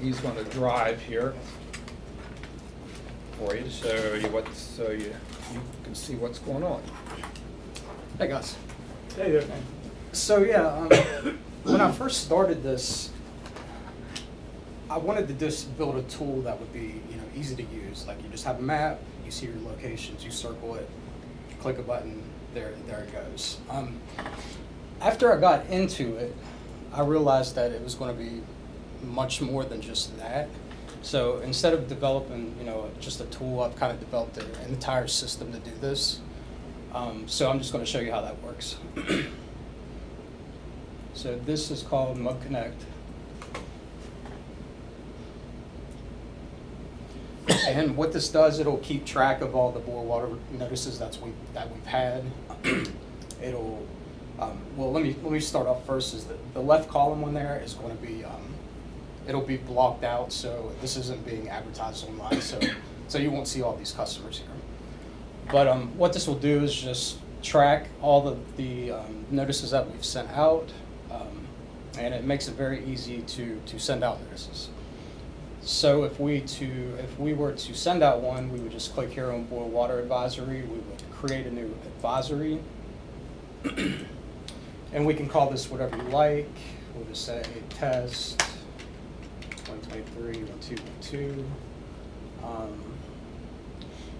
he's going to drive here for you to show you what, so you can see what's going on. Hey guys. Hey there. So yeah, when I first started this, I wanted to just build a tool that would be, easy to use. Like you just have a map, you see your locations, you circle it, click a button, there it goes. After I got into it, I realized that it was going to be much more than just that. So instead of developing, just a tool, I've kind of developed an entire system to do this. So I'm just going to show you how that works. So this is called Mud Connect. And what this does, it'll keep track of all the boil water notices that we've had. It'll, well, let me start off first. Is the left column on there is going to be, it'll be blocked out, so this isn't being advertised online, so you won't see all these customers here. But what this will do is just track all the notices that we've sent out, and it makes it very easy to send out notices. So if we were to send out one, we would just click here on boil water advisory. We would create a new advisory, and we can call this whatever you like. We'll just say test 123.1.2.1.2.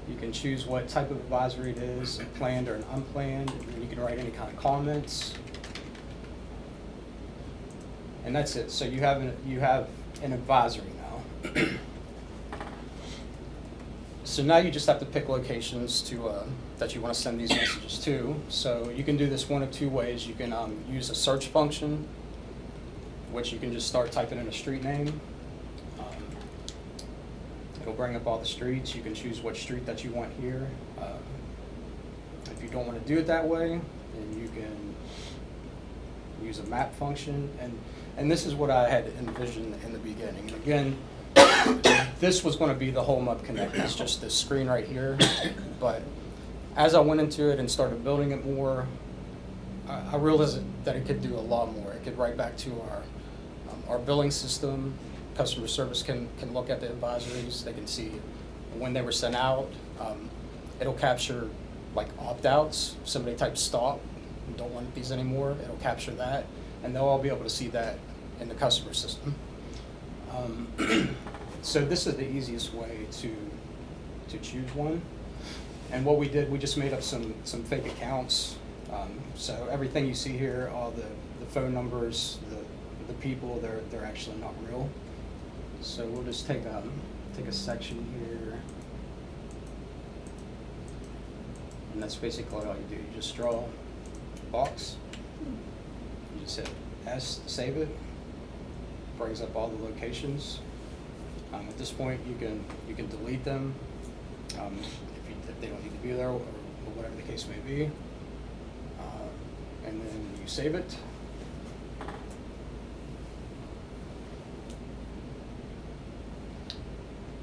You can choose what type of advisory it is, a planned or an unplanned, and you can write any kind of comments. And that's it. So you have an advisory now. So now you just have to pick locations that you want to send these messages to. So you can do this one of two ways. You can use a search function, which you can just start typing in a street name. It'll bring up all the streets. You can choose what street that you want here. If you don't want to do it that way, then you can use a map function. And this is what I had envisioned in the beginning. And again, this was going to be the whole Mud Connect. It's just this screen right here. But as I went into it and started building it more, I realized that it could do a lot more. It could write back to our billing system. Customer service can look at the advisories. They can see when they were sent out. It'll capture like opt-outs. Somebody types stop, don't want these anymore. It'll capture that, and they'll all be able to see that in the customer system. So this is the easiest way to choose one. And what we did, we just made up some fake accounts. So everything you see here, all the phone numbers, the people, they're actually not real. So we'll just take a section here, and that's basically all you do. You just draw a box. You just hit S to save it. Brings up all the locations. At this point, you can delete them if they don't need to be there, or whatever the case may be. And then you save it.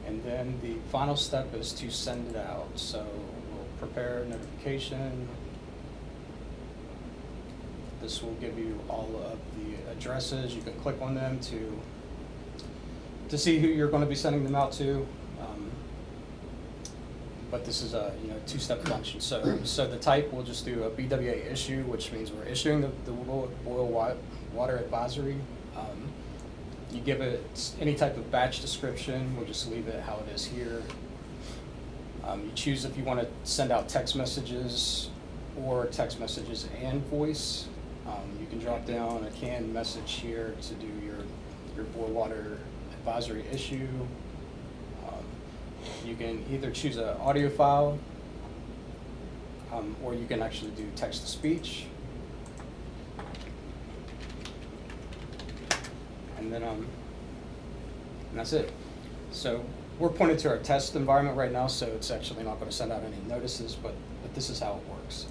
And then the final step is to send it out. So we'll prepare a notification. This will give you all of the addresses. You can click on them to see who you're going to be sending them out to. But this is a two-step function. So the type, we'll just do a BWA issue, which means we're issuing the boil water advisory. You give it any type of batch description. We'll just leave it how it is here. You choose if you want to send out text messages or text messages and voice. You can drop down a canned message here to do your boil water advisory issue. You can either choose an audio file, or you can actually do text to speech. And then and that's it. So we're pointed to our test environment right now, so it's actually not going to send out any notices, but this is how it works.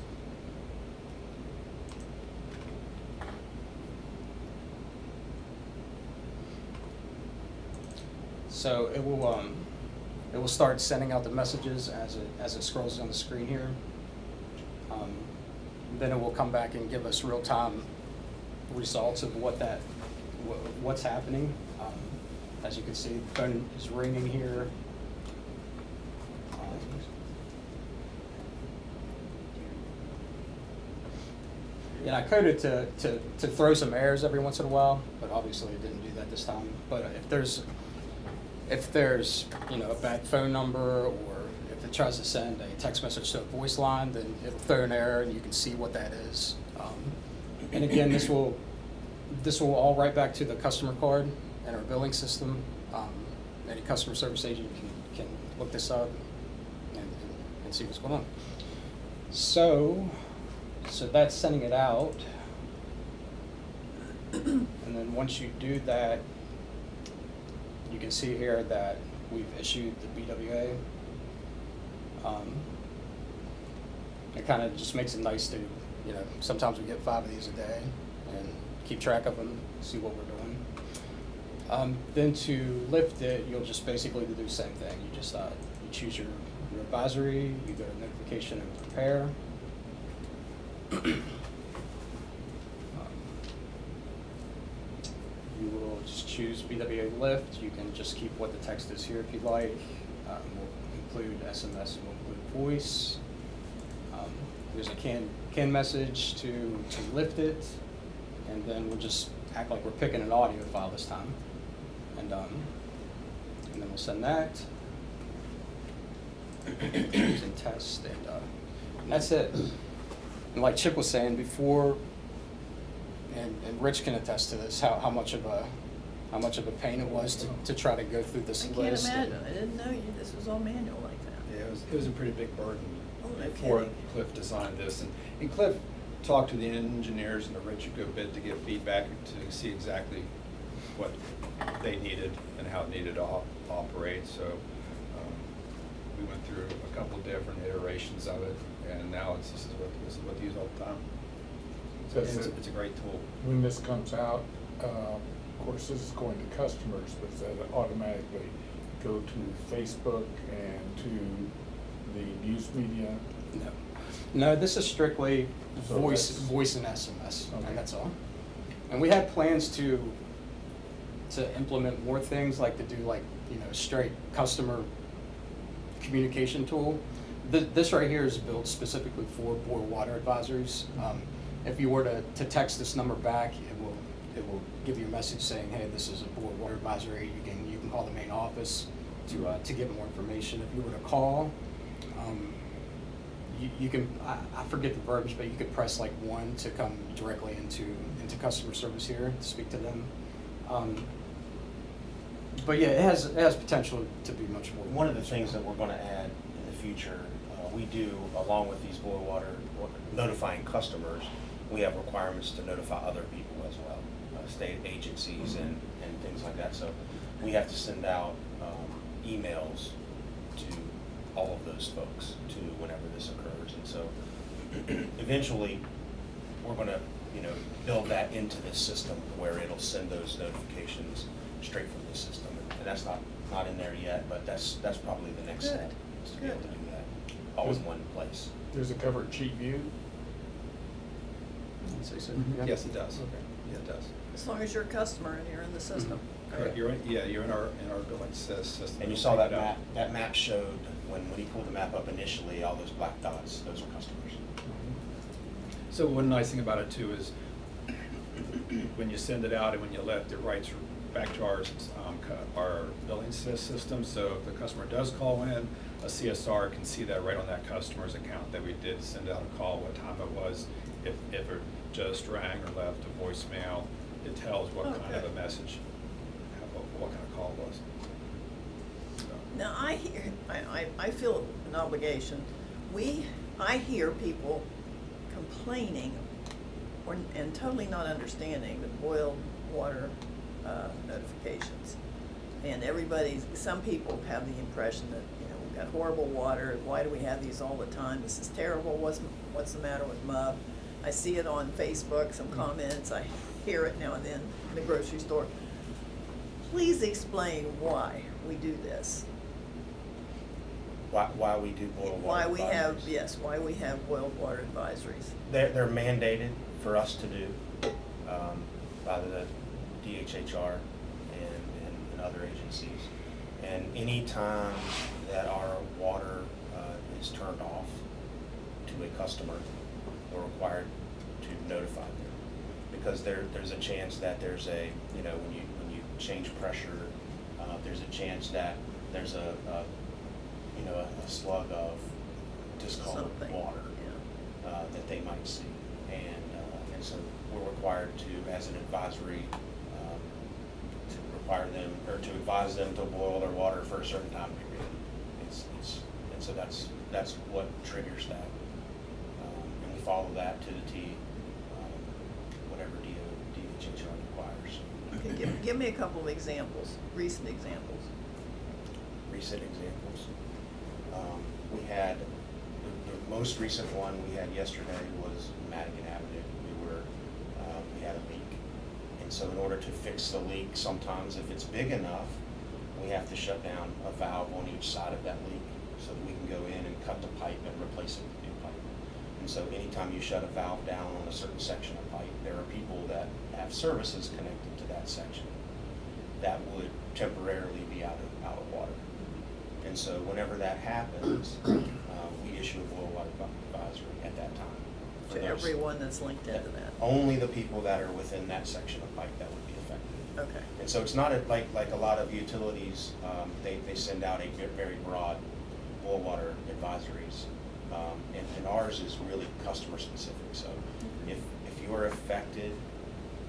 So it will start sending out the messages as it scrolls on the screen here. Then it will come back and give us real-time results of what's happening. As you can see, the phone is ringing here. And I coded to throw some errors every once in a while, but obviously it didn't do that this time. But if there's a bad phone number, or if it tries to send a text message to a voice line, then it'll throw an error, and you can see what that is. And again, this will all write back to the customer card in our billing system. Any customer service agent can look this up and see what's going on. So that's sending it out. And then once you do that, you can see here that we've issued the BWA. It kind of just makes it nice to, sometimes we get 5 of these a day and keep track of them, see what we're doing. Then to lift it, you'll just basically do the same thing. You just you choose your advisory, you go to notification and prepare. You will just choose BWA lift. You can just keep what the text is here if you'd like. We'll include SMS and we'll include voice. There's a can message to lift it, and then we'll just act like we're picking an audio file this time, and then we'll send that. And test, and that's it. And like Chip was saying before, and Rich can attest to this, how much of a pain it was to try to go through this I can't list. imagine. I didn't know this was all manual like that. Yeah, it was a pretty big burden Oh, no before kidding. Cliff designed this. And Cliff talked to the engineers and the Rich a good bit to get feedback to see exactly what they needed and how it needed to operate. So we went through a couple different iterations of it, and now this is what they use all the time. So it's a great tool. When this comes out, of course, this is going to customers, but does that automatically go to Facebook and to the news media? No, this is strictly So voice and SMS, Okay. and that's all. And we had plans to implement more things, like to do straight customer communication tool. This right here is built specifically for boil water advisories. If you were to text this number back, it will give you a message saying, hey, this is a boil water advisory. You can call the main office to get more information. If you were to call, you can, I forget the verbiage, but you could press 1 to come directly into customer service here to speak to them. But yeah, it has potential to be much more. One of the things that we're going to add in the future, we do, along with these boil water, notifying customers, we have requirements to notify other people as well, state agencies and things like that. So we have to send out emails to all of those folks to whenever this occurs. And so eventually we're going to build that into this system where it'll send those notifications straight from the system. And that's not in there yet, but that's probably the next step, is to be able to do that all in one place. Does it cover cheap view? I'd say so. Mhm. Yeah. Yes, it does. Okay. Yeah, it does. As long as you're a customer and you're in the system. Correct. You're in our billing system. And you saw that map. That map showed when he pulled the map up initially, all those black dots, those are customers. So one nice thing about it too is when you send it out and when you left, it writes back to our billing system. So if the customer does call in, a CSR can see that right on that customer's account that we did send out a call, what time it was. If it just rang or left a voicemail, it tells what kind of a message, what kind of call it was. So. Now, I feel an obligation. I hear people complaining and totally not understanding the boiled water notifications. And some people have the impression that, we've got horrible water, why do we have these all the time? This is terrible, what's the matter with MUB? I see it on Facebook, some comments, I hear it now and then in the grocery store. Please explain why we do this. Why we do boiled water advisories. Why we have boiled water advisories. They're mandated for us to do by the DHHR and and other agencies. And any time that our water is turned off to a customer, we're required to notify them. Because there's a chance that there's a, you know, when you change pressure, there's a chance that there's a slug of discolored Something, water yeah. that they might see. And so we're required to, as an advisory, to require them, or to advise them to boil their water for a certain time period. And so that's what triggers that. And we follow that to the T, whatever DHHR requires. Okay, give me a couple of examples, recent examples. Recent examples. We had, the most recent one we had yesterday was Madigan Avenue. We had a leak. And so in order to fix the leak, sometimes if it's big enough, we have to shut down a valve on each side of that leak so that we can go in and cut the pipe and replace it with new pipe. And so anytime you shut a valve down on a certain section of pipe, there are people that have services connected to that section that would temporarily be out of water. And so whenever that happens, we issue a boil water advisory at that time. for To those- everyone that's linked into that. Only the people that are within that section of pipe that would be affected. Okay, And so it's not like a lot of utilities, they send out a very broad boil water advisories. And ours is really customer specific. So if you're affected,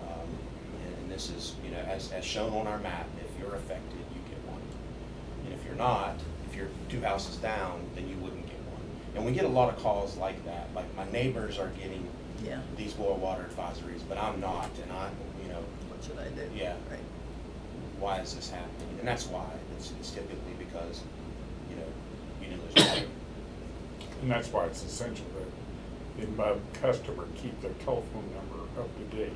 and this is, you know, as shown on our map, if you're affected, you get one. And if you're not, if you're 2 houses down, then you wouldn't get one. And we get a lot of calls like that. Like my neighbors are getting yeah. these boil water advisories, but I'm not, and you know, What should I do? Yeah. Right. why is this happening? And that's why. It's typically because, you know, you didn't lose water. And that's why it's essential that the customer keep their telephone number up to date.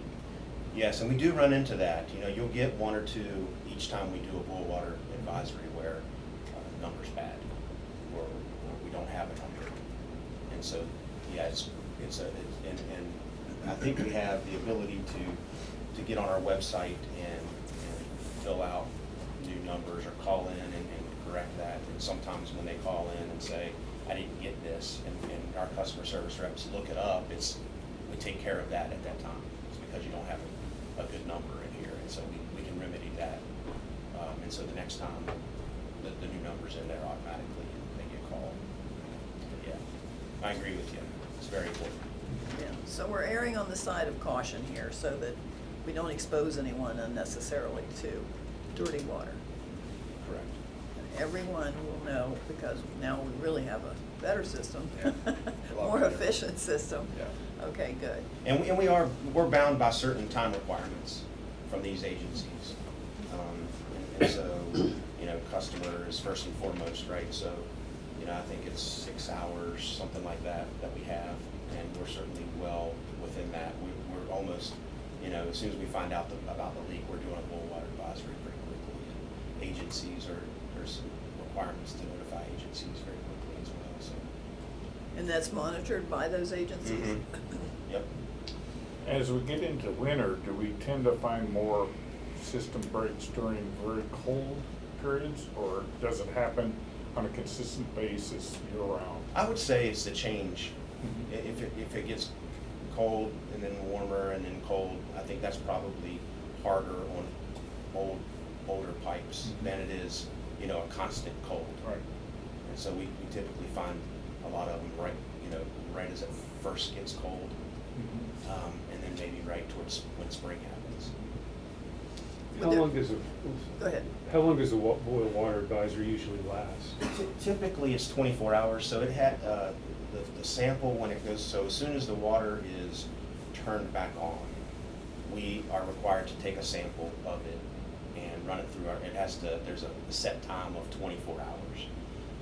Yes, and we do run into that. You know, you'll get 1 or 2 each time we do a boil water advisory where number's bad, or we don't have a number. And so, yeah, and I think we have the ability to get on our website and fill out new numbers or call in and correct that. And sometimes when they call in and say, I didn't get this, and our customer service reps look it up, we take care of that at that time. It's because you don't have a good number in here, and so we can remedy that. And so the next time, the new number's in there automatically, and they get called. But yeah, I agree with you. It's very important. Yeah, so we're erring on the side of caution here so that we don't expose anyone unnecessarily to dirty water. Correct. Everyone will know, because now we really have a better system, Yeah, a lot more better. efficient system. Yeah. Okay, good. And we're bound by certain time requirements from these agencies. And so, you know, customer is first and foremost, right? So, you know, I think it's 6 hours, something like that we have, and we're certainly well within that. We're almost, you know, as soon as we find out about the leak, we're doing a boil water advisory pretty quickly. And agencies there's requirements to notify agencies very quickly as well, so. And that's monitored by those agencies? Mhm. Yep. As we get into winter, do we tend to find more system breaks during very cold periods, or does it happen on a consistent basis year-round? I would say it's the change. Mhm. If it gets cold and then warmer and then cold, I think that's probably harder on older pipes Mhm. than it is, you know, a constant cold. Right. And so we typically find a lot of them right as it first gets cold, Mhm. and then maybe right towards when spring happens. Would How there- long does Go ahead. how long does the boil water advisory usually last? Typically, it's 24 hours, so it had, the sample when it goes, so as soon as the water is turned back on, we are required to take a sample of it and run it through there's a set time of 24 hours.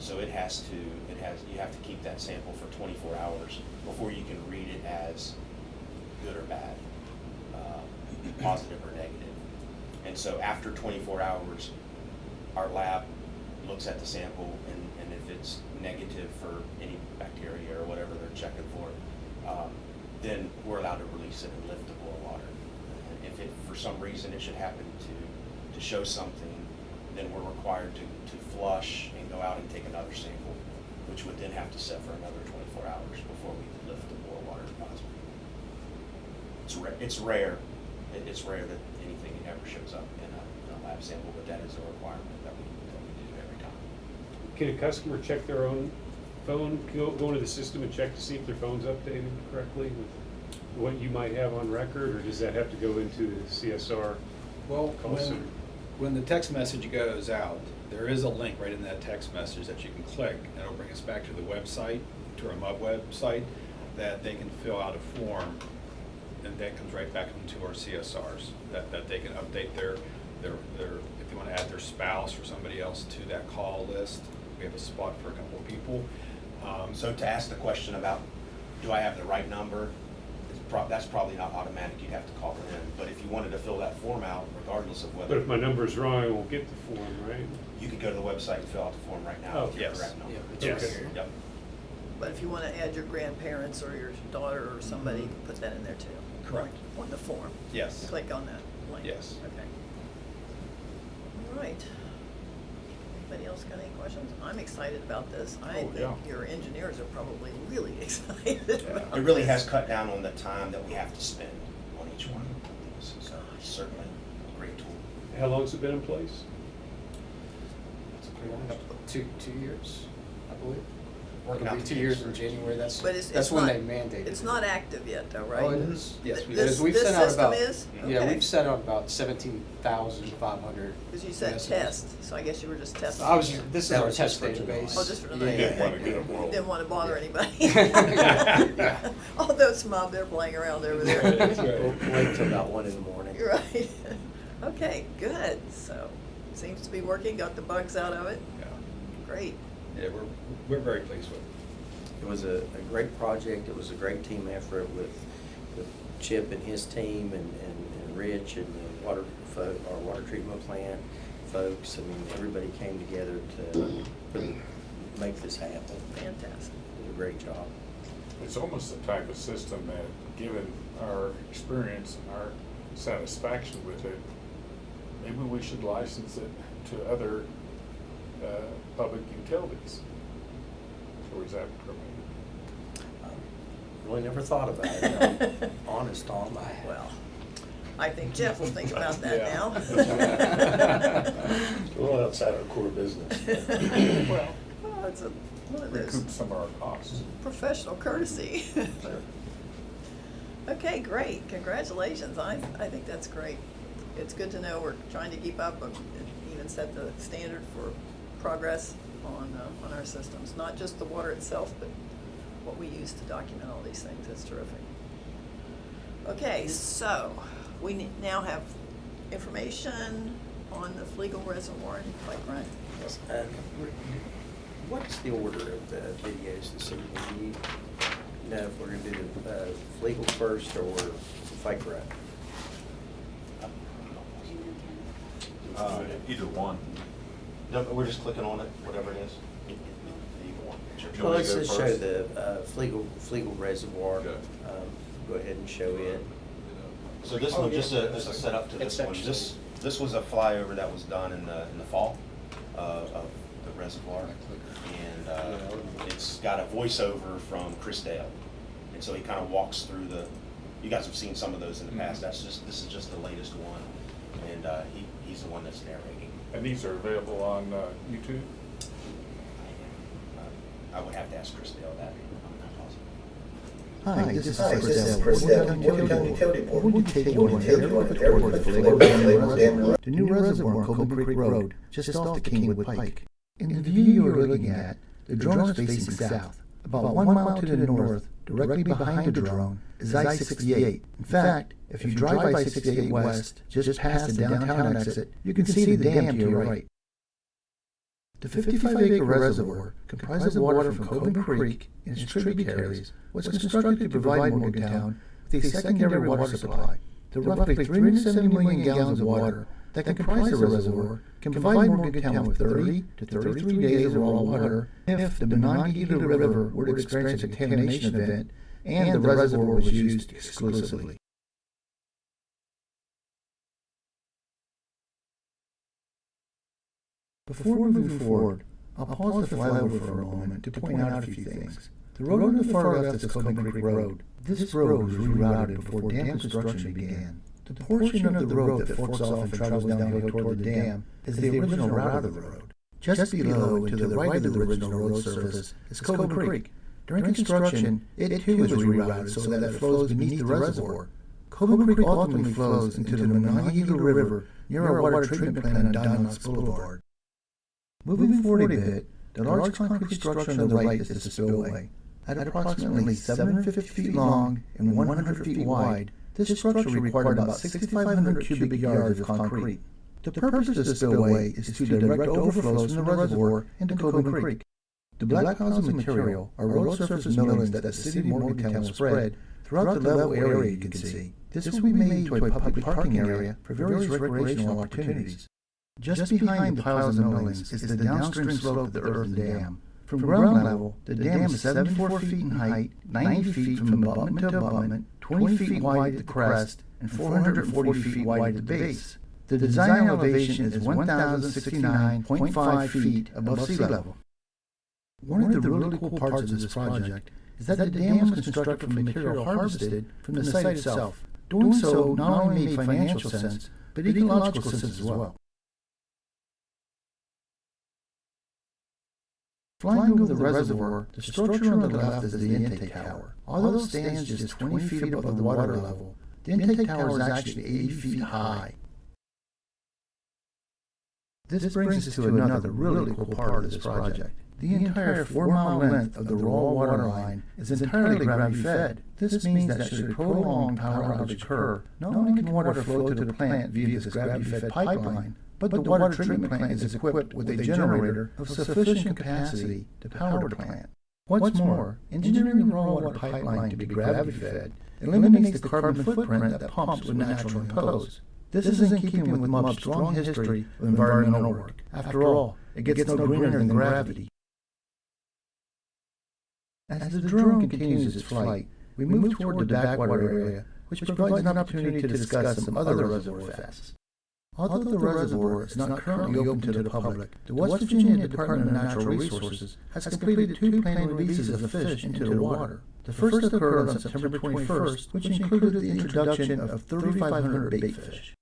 So you have to keep that sample for 24 hours before you can read it as good or bad, positive or negative. And so after 24 hours, our lab looks at the sample, and if it's negative for any bacteria or whatever they're checking for, then we're allowed to release it and lift the boil water. And if for some reason it should happen to show something, then we're required to flush and go out and take another sample, which would then have to sit for another 24 hours before we could lift the boil water advisory. It's rare. It's rare that anything ever shows up in a lab sample, but that is a requirement that we do every time. Can a customer check their own phone, go into the system and check to see if their phone's updated correctly with what you might have on record, or does that have to go into the CSR Well, call center? when the text message goes out, there is a link right in that text message that you can click, and it'll bring us back to the website, to our MUB website, that they can fill out a form, and that comes right back into our CSRs, that they can update their, if they want to add their spouse or somebody else to that call list. We have a spot for a couple of people. So to ask the question about, do I have the right number? That's probably not automatic, you'd have to call in. But if you wanted to fill that form out, regardless of But whether, if my number's wrong, I won't get the form, right? you could go to the website and fill out the form right now Oh, with your yes. correct number. Yeah, it's Yes. right here. Yep. But if you want to add your grandparents or your daughter or somebody, put that in there too. Correct. On the form. Yes. Click on that link. Yes. Okay. All right. Anybody else got any questions? I'm excited about this. I Oh, think yeah. your engineers are probably really excited about It really this. has cut down on the time that we have to spend on each one. This is certainly a great tool. How long's it been in place? It's a great one. 2 years, I believe. Working It'll out be the 2 years kinks. in January, that's It's when not- they mandated. It's it. not active yet though, right? Oh, it is? Yes, Th- we- this- because we've this sent out system about. is? Yeah, Okay. we've sent out about 17,500. Because you said messages. test, so I guess you were just testing. This is That our was test just for July. database. Oh, just for Yeah, tonight. yeah, Didn't wanna yeah. get it rolled. Didn't want to bother anybody. Yeah. All those mob, they're playing around over That's there. right. We'll wait till about 1 in the morning. You're right. Okay, good. So, seems to be working, got the bugs out of it. Yeah. Great. Yeah, we're very pleased with it. It was a great project. It was a great team effort with Chip and his team and Rich and the our water treatment plant folks. I mean, everybody came together to make this happen. Fantastic. It was a great job. It's almost the type of system that, given our experience and our satisfaction with it, maybe we should license it to other public utilities. Or is that permitted? Really never thought about it. I'm honest, Tom. Well, I think Jeff will think about that Yeah. now. A little outside our core business. Well, it's one of those Recoup some of our costs. professional courtesy. Okay, great. Congratulations. I think that's great. It's good to know we're trying to keep up and even set the standard for progress on our systems. Not just the water itself, but what we use to document all these things. That's terrific. Okay, so we now have information on the Flegel Reservoir in Lake Run. Uh, What's the order of the videos this evening? Do you know if we're going to do the Flegel first or Fake Run? Either one. No, we're just clicking on it, whatever it is. Either one. Sure. You Well, want me let's to go just show first? the Flegel Reservoir. Okay. Go ahead and show it. So this Oh, one, yeah. just a setup to It's this one. actually- This was a flyover that was done in the fall of the reservoir. And it's got a voiceover from Chris Dale. And so he kind of walks through you guys have seen some of those in the past. This is just the latest one. And he's the one that's narrating. And these are available on YouTube? I would have to ask Chris Dale that. I'm not positive. Hi, this is Chris Dell, Morgantown Utility Board. We're going to take you on an airport tour of the Flegel Dam, the new reservoir on Coben Creek Road, just off the Kingwood Pike. In the view you are looking at, the drone is facing south. About 1 mile to the north, directly behind the drone, is I-68. In fact, if you drive I-68 west, just past the downtown exit, you can see the dam to your right. The 55-acre reservoir, comprised of water from Coben Creek and its tributaries, was constructed to provide Morgantown with a secondary water supply. The roughly 370 million gallons of water that comprise the reservoir can provide Morgantown with 30 to 33 days of raw water if the Monongahela River were to experience a contamination event and the reservoir was used exclusively. Before moving forward, I'll pause the flyover for a moment to point out a few things. The road on the far left is Coben Creek Road. This road was rerouted before dam construction began. The portion of the road that forks off and travels downhill toward the dam is the original route of the road. Just below and to the right of the original road surface is Coben Creek. During construction, it too was rerouted so that it flows beneath the reservoir. Coben Creek ultimately flows into the Monongahela River near our water treatment plant on Diamond Boulevard. Moving forward a bit, the large concrete structure on the right is the spillway. At approximately 750 feet long and 100 feet wide, this structure required about 6,500 cubic yards of concrete. The purpose of the spillway is to direct overflows from the reservoir into Coben Creek. The black piles of material are road surface millings that the city of Morgantown will spread throughout the level area you can see. This will be made into a public parking area for various recreational opportunities. Just behind the piles of millings is the downstream slope of the earthen dam. From ground level, the dam is 74 feet in height, 90 feet from abutment to abutment, 20 feet wide at the crest, and 440 feet wide at the base. The design elevation is 1,069.5 feet above sea level. One of the really cool parts of this project is that the dam was constructed from material harvested from the site itself. Doing so not only made financial sense, but ecological sense as well. Flying over the reservoir, the structure on the left is the intake tower. Although it stands just 20 feet above the water level, the intake tower is actually 80 feet high. This brings us to another really cool part of this project. The entire 4-mile length of the raw water line is entirely gravity-fed. This means that should a prolonged power outage occur, not only can water flow to the plant via this gravity-fed pipeline, but the water treatment plant is equipped with a generator of sufficient capacity to power the plant. What's more, engineering the raw water pipeline to be gravity-fed eliminates the carbon footprint that pumps would naturally impose. This is in keeping with MUB's strong history of environmental work. After all, it gets no greener than gravity. As the drone continues its flight, we move toward the backwater area, which provides an opportunity to discuss some other reservoir facts. Although the reservoir is not currently open to the public, the West Virginia Department of Natural Resources has completed 2 planned releases of fish into the water. The first occurred on September 21st, which included the introduction of 3,500 bait fish.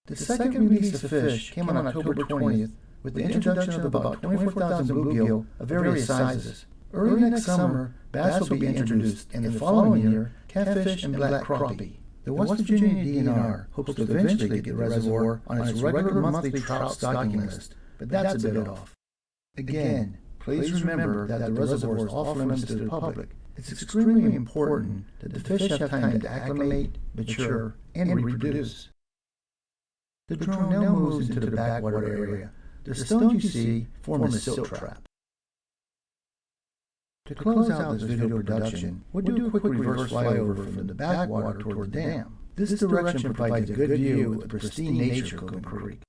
The second release of fish came on October 20th with the introduction of about 24,000 bluegill of various sizes. Early next summer, bass will be introduced, and the following year, catfish and black crappie. The West Virginia DNR hopes to eventually get the reservoir on its regular monthly trout stocking list, but that's a bit off. Again, please remember that the reservoir is off limits to the public. It's extremely important that the fish have time to acclimate, mature, and reproduce. The drone now moves into the backwater area. The stones you see form a silt trap. To close out this video production, we'll do a quick reverse flyover from the backwater toward the dam. This direction provides a good view of the pristine nature of Coben Creek.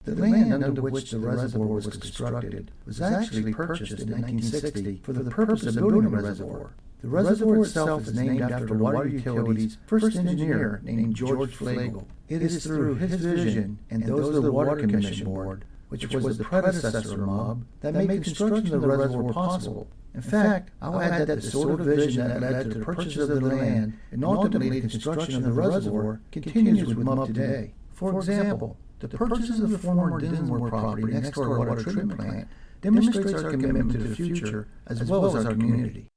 The land under which the reservoir was constructed was actually purchased in 1960 for the purpose of building a reservoir. The reservoir itself is named after the water utility's first engineer named George Flagle. It is through his vision and those of the Water Commission Board, which was the predecessor of MUB, that made construction of the reservoir possible. In fact, I'll add that the sort of vision that led to the purchase of the land and ultimately the construction of the reservoir continues with MUB today. For example, the purchase of the former Dinsmore property next to our water treatment plant demonstrates our commitment to the future as well as our community.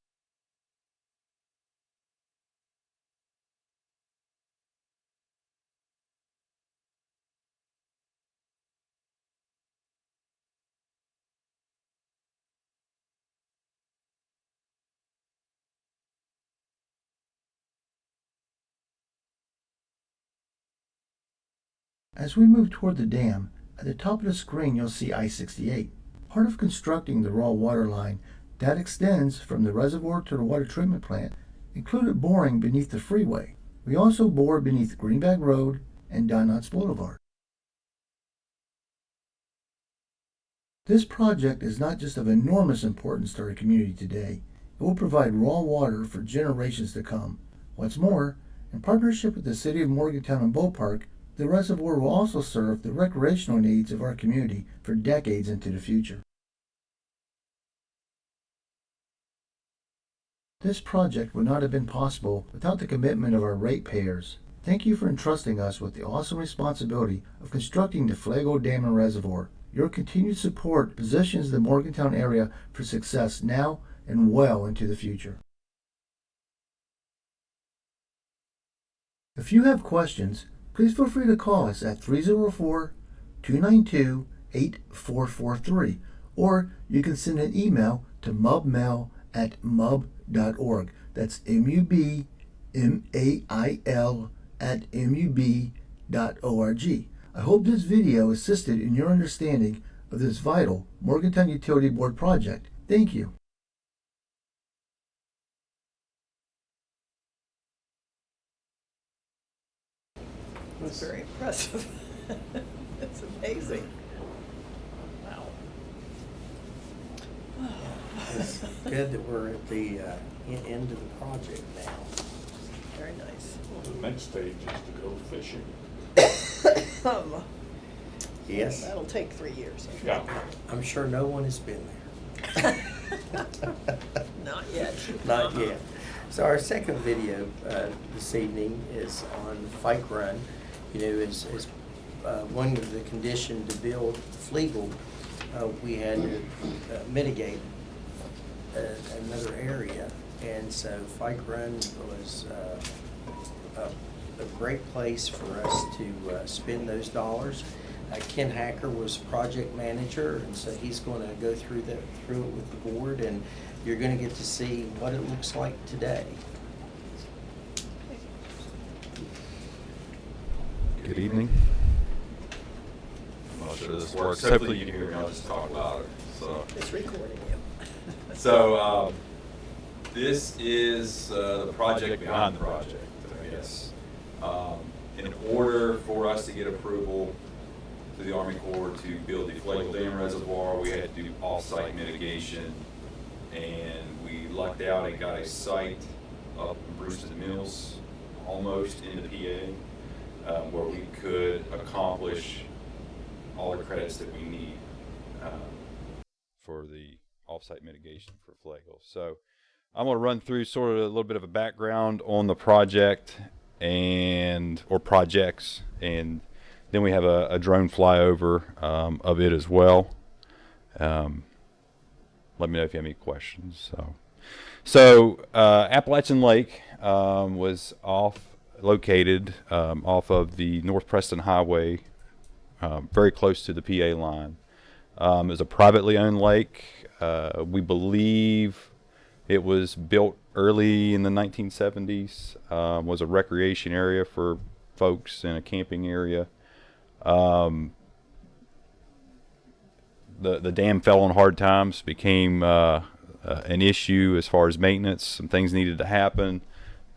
As we move toward the dam, at the top of the screen you'll see I-68. Part of constructing the raw water line that extends from the reservoir to the water treatment plant included boring beneath the freeway. We also bored beneath Greenback Road and Donuts Boulevard. This project is not just of enormous importance to our community today, it will provide raw water for generations to come. What's more, In partnership with the City of Morgantown and Bull Park, the reservoir will also serve the recreational needs of our community for decades into the future. This project would not have been possible without the commitment of our ratepayers. Thank you for entrusting us with the awesome responsibility of constructing the Flago Dam and Reservoir. Your continued support positions the Morgantown area for success now and well into the future. If you have questions, please feel free to call us at 304-292-8443, or you can send an email to mubmail@mub.org. That's mubmail@mub.org. I hope this video assisted in your understanding of this vital Morgantown Utility Board project. Thank you. It's very impressive. It's amazing. Wow. It's good that we're at the end of the project now. Very nice. The next stage is to go fishing. Yes, That'll take 3 years. Yeah. I'm sure no one has been there. Not yet. Not yet. So our second video this evening is on Fike Run. You know, as one of the conditions to build Flegel, we had to mitigate another area, and so Fike Run was a great place for us to spend those dollars. Ken Hacker was project manager, and so he's going to go through it with the board, and you're going to get to see what it looks like today. Good evening. I'm not sure this works. Hopefully you can hear me. I'll just talk louder. So, It's recording you. This is the project behind the project, I guess. In order for us to get approval to the Army Corps to build the Flagle Dam Reservoir, we had to do off-site mitigation, and we lucked out and got a site up in Brewston Mills, almost in the PA. Where we could accomplish all the credits that we need for the off-site mitigation for Flagle. So I'm going to run through sort of a little bit of a background on the project or projects, and then we have a drone flyover of it as well. Let me know if you have any questions. So Appalachian Lake was located off of the North Preston Highway, very close to the PA line. It was a privately owned lake. We believe it was built early in the 1970s, was a recreation area for folks and a camping area. The dam fell on hard times, became an issue as far as maintenance. Some things needed to happen.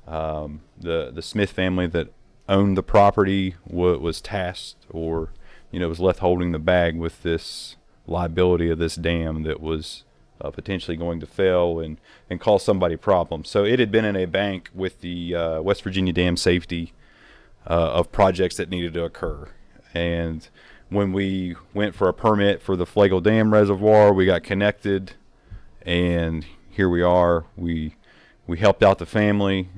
The Smith family that owned the property was tasked, or was left holding the bag with this liability of this dam that was potentially going to fail and cause somebody problems. So it had been in a bank with the West Virginia Dam Safety of projects that needed to occur. And when we went for a permit for the Flagle Dam Reservoir, we got connected, and here we are. We helped out the family,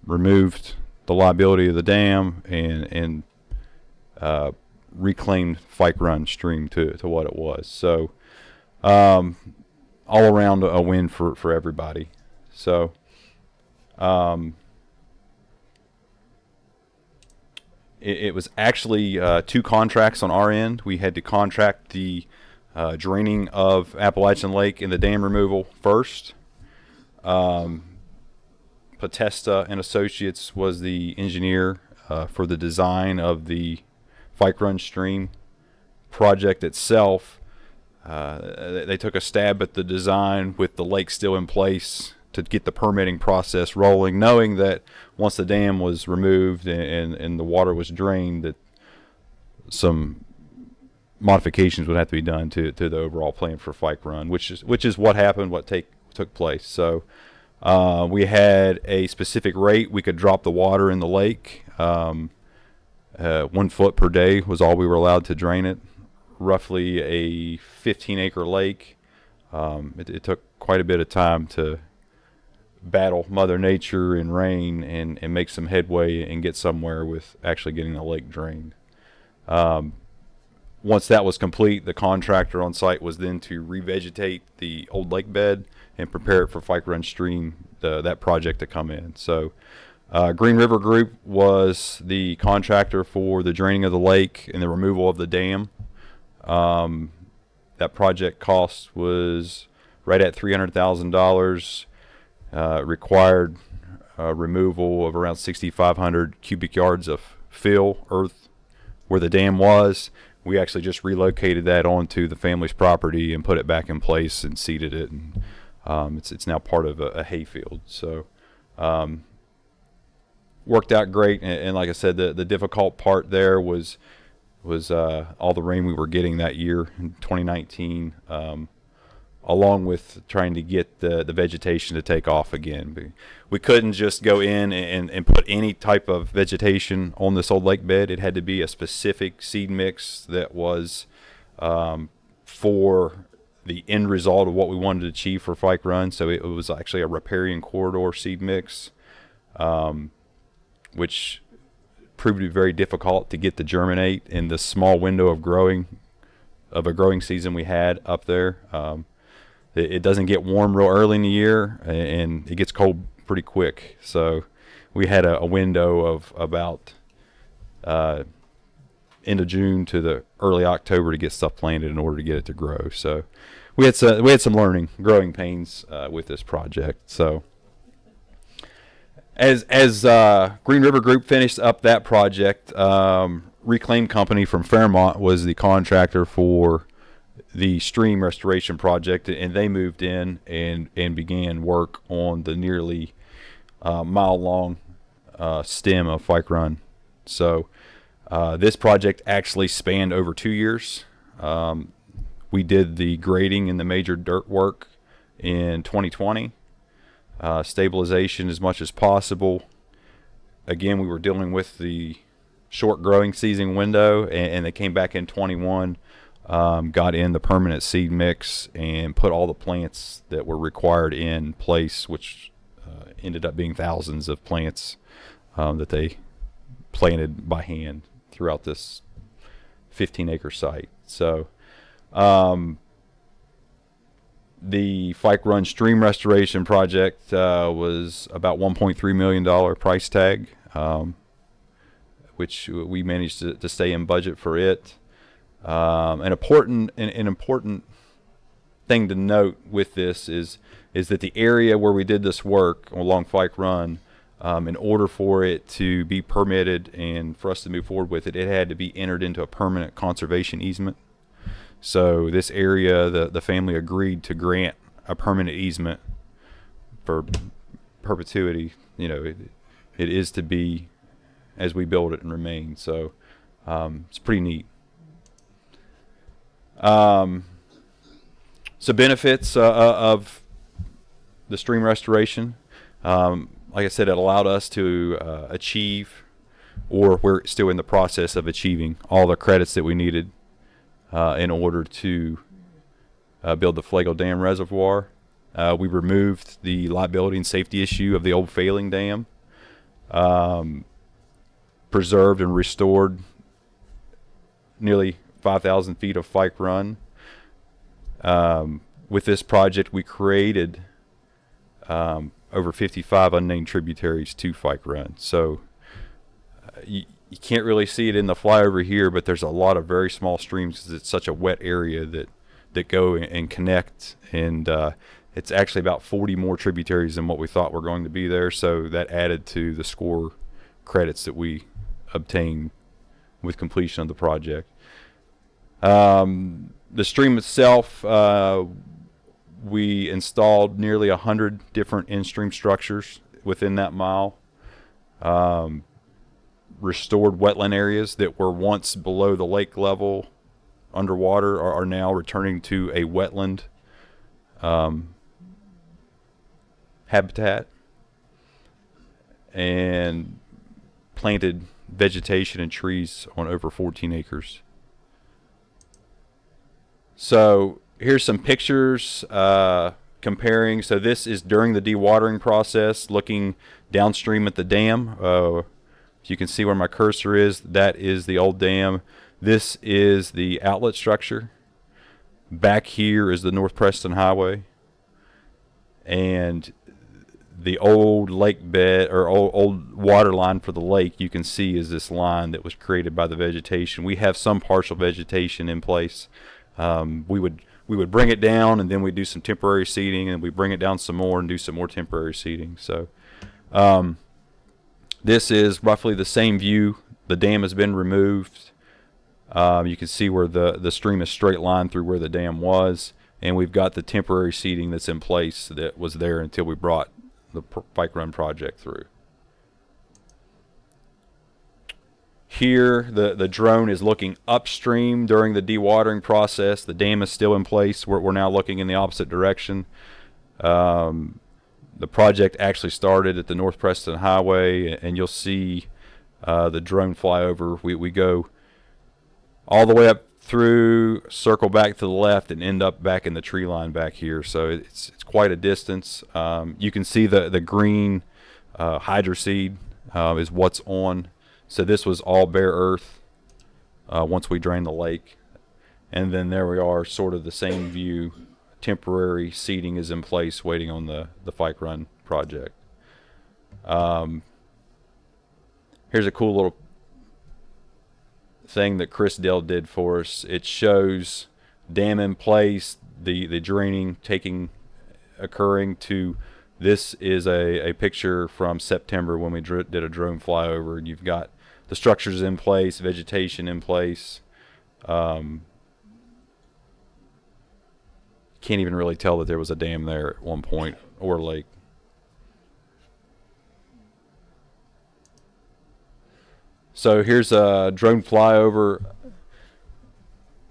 removed the liability of the dam, and reclaimed Fike Run stream to what it was. So all around a win for everybody. So it was actually 2 contracts on our end. We had to contract the draining of Appalachian Lake and the dam removal first. Potesta and Associates was the engineer for the design of the Fike Run stream project itself. They took a stab at the design with the lake still in place to get the permitting process rolling, knowing that once the dam was removed and the water was drained, that some modifications would have to be done to the overall plan for Fike Run, which is what happened, what took place. So We had a specific rate we could drop the water in the lake. 1 foot per day was all we were allowed to drain it. Roughly a 15-acre lake. It took quite a bit of time to battle Mother Nature and rain and make some headway and get somewhere with actually getting the lake drained. Once that was complete, the contractor on site was then to revegetate the old lake bed and prepare it for Fike Run Stream, that project to come in. So Green River Group was the contractor for the draining of the lake and the removal of the dam. That project cost was right at $300,000. Required removal of around 6,500 cubic yards of fill, earth, where the dam was. We actually just relocated that onto the family's property and put it back in place and seeded it. And it's now part of a hayfield. So worked out great. And like I said, the difficult part there was all the rain we were getting that year in 2019. Along with trying to get the vegetation to take off again. We couldn't just go in and put any type of vegetation on this old lake bed. It had to be a specific seed mix that was for the end result of what we wanted to achieve for Fike Run. So it was actually a riparian corridor seed mix, which proved to be very difficult to get to germinate in the small window of a growing season we had up there. It doesn't get warm real early in the year, and it gets cold pretty quick. So we had a window of about end of June to the early October to get stuff planted in order to get it to grow. So we had some growing pains with this project. So as Green River Group finished up that project, Reclaim Company from Fairmont was the contractor for the stream restoration project, and they moved in and began work on the nearly mile-long stem of Fike Run. So this project actually spanned over 2 years. We did the grading and the major dirt work in 2020, stabilization as much as possible. Again, we were dealing with the short growing season window, and they came back in 21. Got in the permanent seed mix and put all the plants that were required in place, which ended up being thousands of plants that they planted by hand throughout this 15-acre site. So the Fike Run Stream Restoration Project was about $1.3 million price tag, which we managed to stay in budget for it. An important thing to note with this is that the area where we did this work along Fike Run, in order for it to be permitted and for us to move forward with it, it had to be entered into a permanent conservation easement. So this area, the family agreed to grant a permanent easement for perpetuity. It is to be as we build it and remain. So it's pretty neat. So benefits of the stream restoration, like I said, it allowed us to achieve, or we're still in the process of achieving, all the credits that we needed in order to build the Flagel Dam Reservoir. We removed the liability and safety issue of the old failing dam, preserved and restored nearly 5,000 feet of Fike Run. With this project, we created over 55 unnamed tributaries to Fike Run. So you can't really see it in the flyover here, but there's a lot of very small streams because it's such a wet area that go and connect. And it's actually about 40 more tributaries than what we thought were going to be there. So that added to the score credits that we obtained with completion of the project. The stream itself, we installed nearly 100 different in-stream structures within that mile. Restored wetland areas that were once below the lake level underwater are now returning to a wetland habitat and planted vegetation and trees on over 14 acres. So here's some pictures comparing. So this is during the dewatering process, looking downstream at the dam. If you can see where my cursor is, that is the old dam. This is the outlet structure. Back here is the North Preston Highway. And the old lake bed, or old water line for the lake, you can see is this line that was created by the vegetation. We have some partial vegetation in place. We would bring it down, and then we do some temporary seeding, and we bring it down some more and do some more temporary seeding. So this is roughly the same view. The dam has been removed. You can see where the stream is straight line through where the dam was, and we've got the temporary seeding that's in place that was there until we brought the Pike Run project through. Here, the drone is looking upstream during the dewatering process. The dam is still in place. We're now looking in the opposite direction. The project actually started at the North Preston Highway, and you'll see the drone fly over. We go all the way up through, circle back to the left, and end up back in the tree line back here. So it's quite a distance. You can see the green hydroseed is what's on. So this was all bare earth once we drained the lake. And then there we are, sort of the same view. Temporary seeding is in place waiting on the Pike Run project. Here's a cool little thing that Chris Dell did for us. It shows dam in place, the draining occurring to, this is a picture from September when we did a drone flyover, and you've got the structures in place, vegetation in place. Can't even really tell that there was a dam there at one point, or a lake. So here's a drone flyover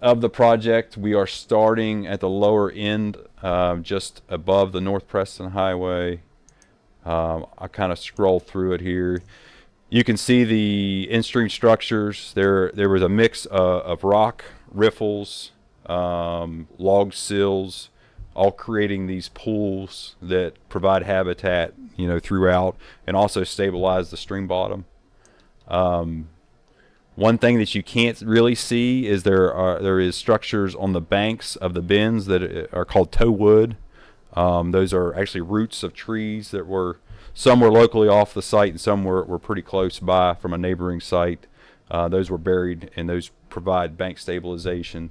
of the project. We are starting at the lower end, just above the North Preston Highway. I kind of scroll through it here. You can see the in-stream structures. There was a mix of rock, riffles, log sills, all creating these pools that provide habitat, throughout, and also stabilize the stream bottom. One thing that you can't really see is there is structures on the banks of the bends that are called tow wood. Those are actually roots of trees that some were locally off the site, and some were pretty close by from a neighboring site. Those were buried, and those provide bank stabilization.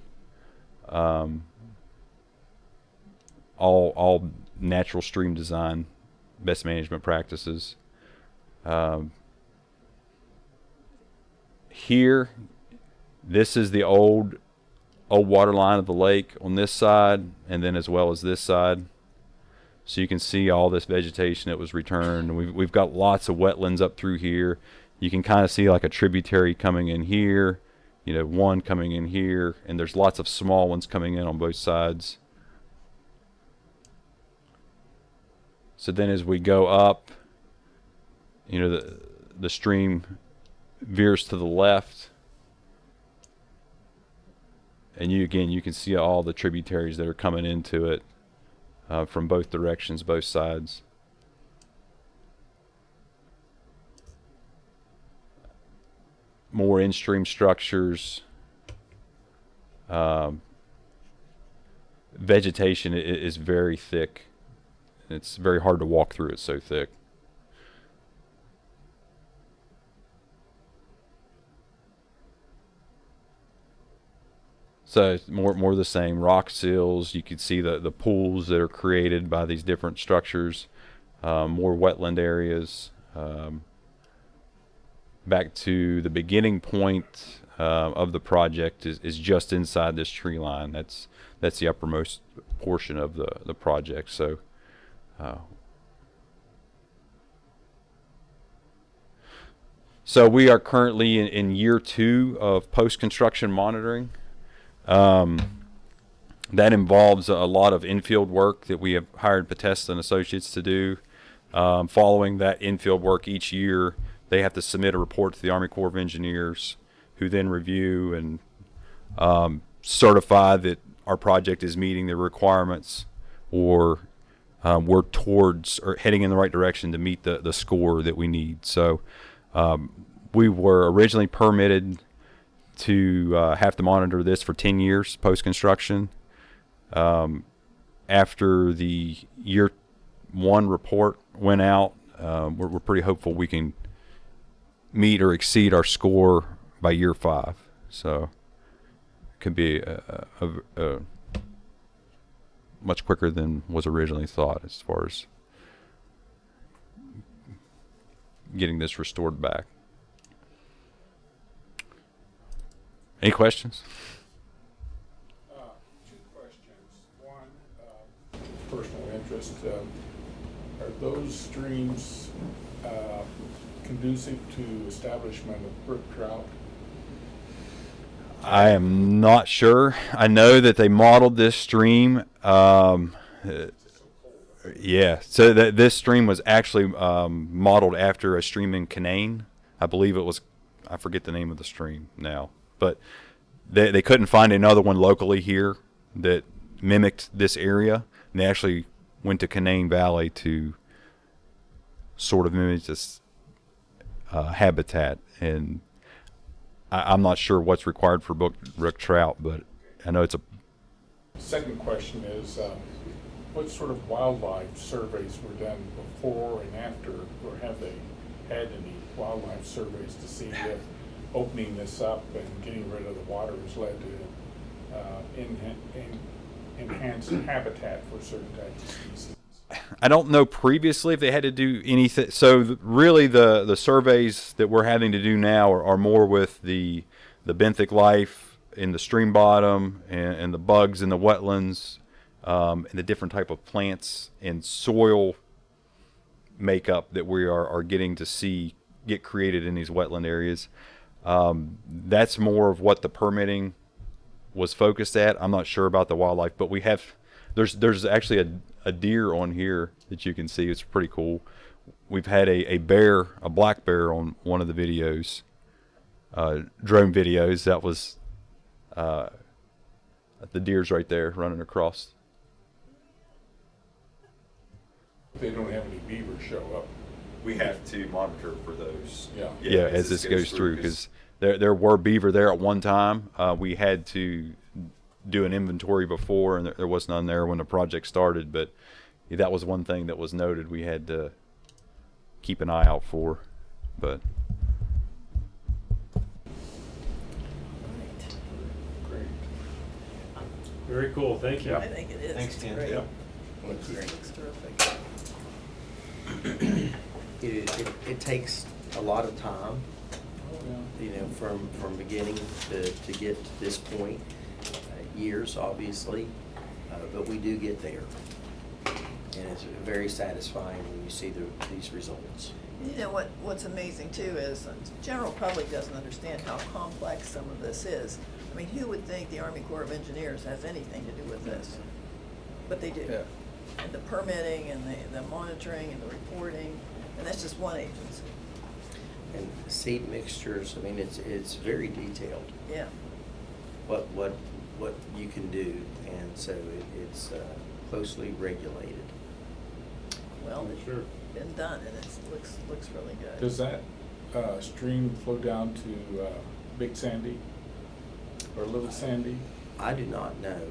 All natural stream design, best management practices. Here, this is the old water line of the lake on this side, and then as well as this side. So you can see all this vegetation that was returned. We've got lots of wetlands up through here. You can kind of see like a tributary coming in here, one coming in here, and there's lots of small ones coming in on both sides. So then as we go up, the stream veers to the left, and you can see all the tributaries that are coming into it from both directions, both sides. More in-stream structures. Vegetation is very thick. It's very hard to walk through, it's so thick. So it's more the same. Rock sills. You can see the pools that are created by these different structures. More wetland areas. Back to the beginning point of the project is just inside this tree line. That's the uppermost portion of the project. So. So we are currently in year 2 of post-construction monitoring. That involves a lot of infield work that we have hired Potesta and Associates to do. Following that infield work each year, they have to submit a report to the Army Corps of Engineers, who then review and certify that our project is meeting the requirements, or we're towards or heading in the right direction to meet the score that we need. So we were originally permitted to have to monitor this for 10 years post-construction. After the year 1 report went out, we're pretty hopeful we can meet or exceed our score by year 5. So it could be a much quicker than was originally thought as far as getting this restored back. Any questions? 2 questions. One, personal interest. Are those streams conducive to establishment of brook trout? I am not sure. I know that they modeled this stream. Yeah, so this stream was actually modeled after a stream in Canaan. I believe it was, I forget the name of the stream now, but they couldn't find another one locally here that mimicked this area, and they actually went to Canaan Valley to sort of mimic this habitat. And I'm not sure what's required for brook trout, but I know it's a... Second question is, what sort of wildlife surveys were done before and after, or have they had any wildlife surveys to see if opening this up and getting rid of the water has led to enhanced habitat for certain types of species? I don't know previously if they had to do anything. So really the surveys that we're having to do now are more with the benthic life in the stream bottom and the bugs in the wetlands, and the different type of plants and soil makeup that we are getting to see get created in these wetland areas. That's more of what the permitting was focused at. I'm not sure about the wildlife, but we have, there's actually a deer on here that you can see. It's pretty cool. We've had a bear, a black bear, on one of the videos, drone videos. That was the deer's right there running across. They don't have any beaver show up. We have to monitor for those. Yeah. As this goes through, because there were beaver there at one time. We had to do an inventory before, and there was none there when the project started, but that was one thing that was noted we had to keep an eye out for. But Great. Very cool, thank you. I think it is. Thanks, It's Tim. great. Yeah. Looks great. Looks terrific. It takes a lot of time, Oh, yeah. you know, from beginning to get to this point, years obviously, but we do get there. And it's very satisfying when you see these results. You know what's amazing too is the general public doesn't understand how complex some of this is. I mean, who would think the Army Corps of Engineers has anything to do with this? But they do. Yeah. And the permitting and the monitoring and the reporting, and that's just one agency. And seed mixtures, I mean, it's very detailed, Yeah. what you can do, and so it's closely regulated. Well, Sure. it's been done and it looks really good. Does that stream flow down to Big Sandy or Little Sandy? I do not know.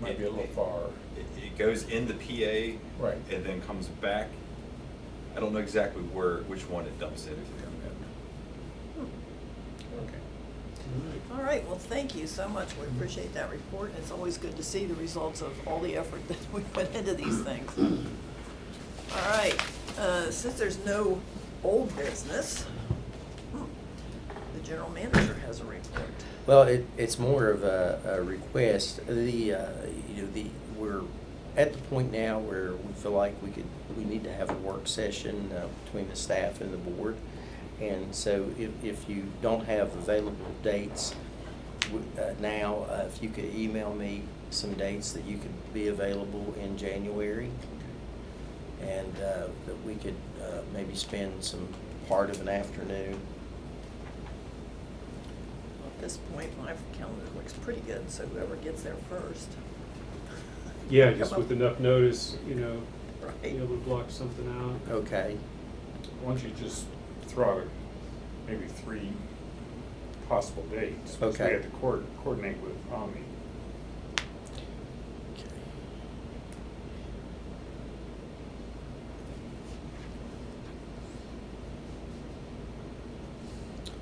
Might be a little far. It goes in the PA, Right. and then comes back. I don't know exactly which one it dumps into. Okay. All right, well, thank you so much. We appreciate that report, and it's always good to see the results of all the effort that we put into these things. All right, since there's no old business, the general manager has a report. Well, it's more of a request. We're at the point now where we feel like we need to have a work session between the staff and the board. And so if you don't have available dates now, if you could email me some dates that you could be available in January, and that we could maybe spend some part of an afternoon. At this point, my calendar looks pretty good, so whoever gets there first. Yeah, just Come with up- enough notice, you know, Right. be able to block something out. Okay. Why don't you just throw out maybe 3 possible dates? 'Cause Okay. We have to coordinate with Omni.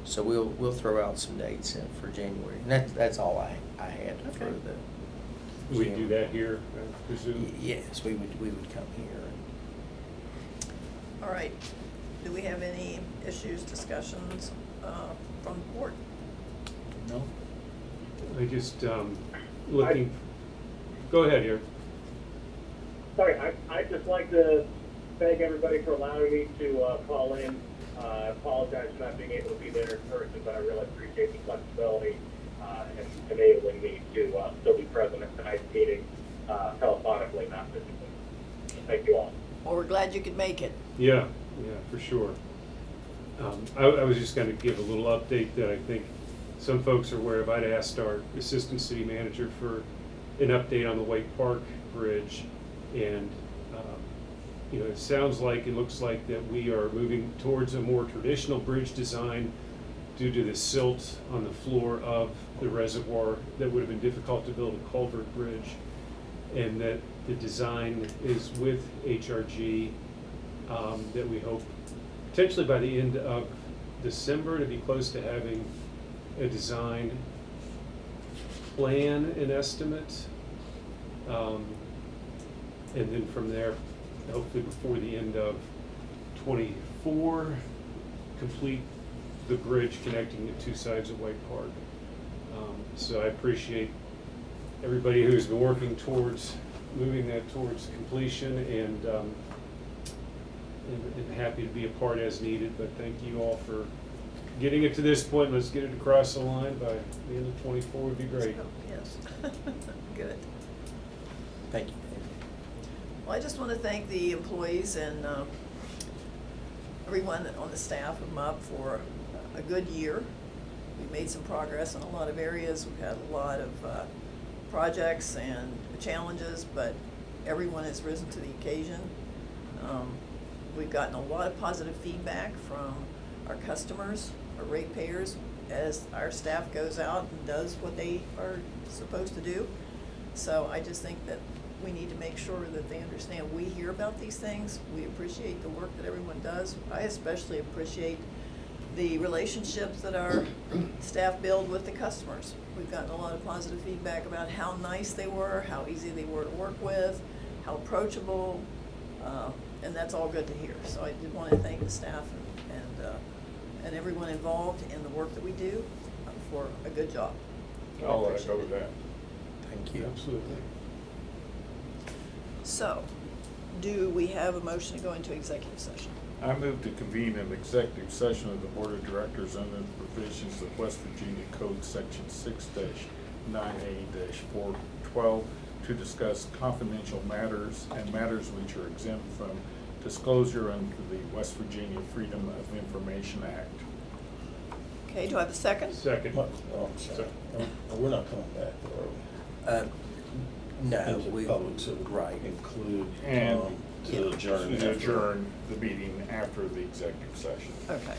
So we'll throw out some dates in for January. And that's all I had for Okay. the. We do that here, I presume? Yes, we would come here. All right. Do we have any issues, discussions from the board? No? I just, looking, go ahead, Eric. Sorry, I'd just like to thank everybody for allowing me to call in. I apologize for not being able to be there in person, but I really appreciate the flexibility and enabling me to still be present at tonight's meeting telephonically, not physically. Thank you all. Well, we're glad you could make it. Yeah, for sure. I was just gonna give a little update that I think some folks are aware of. I'd asked our assistant city manager for an update on the White Park Bridge. And, you know, it sounds like, it looks like that we are moving towards a more traditional bridge design due to the silt on the floor of the reservoir that would have been difficult to build a culvert bridge. And that the design is with HRG, that we hope potentially by the end of December to be close to having a design plan and estimate. And then from there, hopefully before the end of '24, complete the bridge connecting the 2 sides of White Park. So I appreciate everybody who's been working towards moving that towards completion, and happy to be a part as needed. But thank you all for getting it to this point. Let's get it across the line by the end of '24 would be great. Yes. Good. Thank you. Well, I just want to thank the employees and everyone on the staff of MUP for a good year. We've made some progress in a lot of areas. We've had a lot of projects and challenges, but everyone has risen to the occasion. We've gotten a lot of positive feedback from our customers, our ratepayers, as our staff goes out and does what they are supposed to do. So I just think that we need to make sure that they understand we hear about these things. We appreciate the work that everyone does. I especially appreciate the relationships that our staff build with the customers. We've gotten a lot of positive feedback about how nice they were, how easy they were to work with, how approachable, and that's all good to hear. So I did want to thank the staff and everyone involved in the work that we do for a good job. I'll Appreciate echo it. that. Thank you. Absolutely. So, do we have a motion to go into executive session? I move to convene an executive session of the Board of Directors under the provisions of West Virginia Code Section 6-9A-412 to discuss confidential matters and matters which are exempt from disclosure under the West Virginia Freedom of Information Act. Okay, do I have a second? Second. Oh, I'm sorry. We're not coming back, are we? No, As a we, public, so right. include And to adjourn. To after. adjourn the meeting after the executive session. Okay.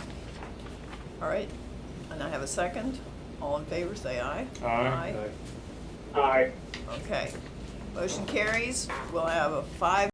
All right, and I have a second. All in favor, say aye. Aye. Aye. Okay. Motion carries. We'll have a 5